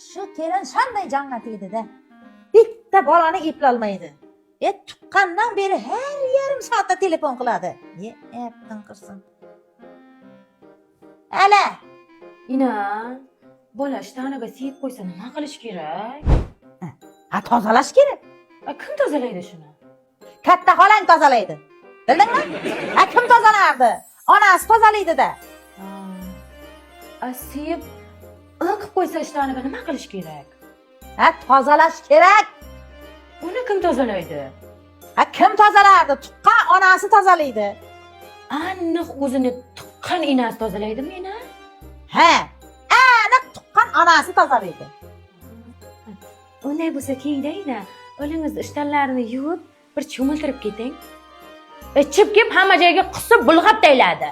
Shu kelin qanday jonga tegdi-da. Bitta bolani eplolmaydi. Tuqqandan beri har yarim soatda telefon qiladi. Aptin qirsin. Ala, Inan, bola ishtanaga siyib qo'ysa nima qilish kerak? tozalash kerak. Kim tozalaydi shuni? Katta xolang tozalaydi. Bildingmi? Kim tozalardi? Onasi tozalaydi-da. Siyib qilib qo'ysa ishtanaga nima qilish kerak? Tozalash kerak. Uni kim tozalaydi? Kim tozalardi? Tuqqan onasi tozalaydi. Aniq o'zini tuqqan inasi tozalaydimi meni? Aniq tuqqan onasi tozalaydi. Unday bo'lsa kengdayna, o'zingiz ishtonlarini yuvib, bir cho'miltirib keting. Chip kelib hamma joyga qisib bulg'ab tayladi.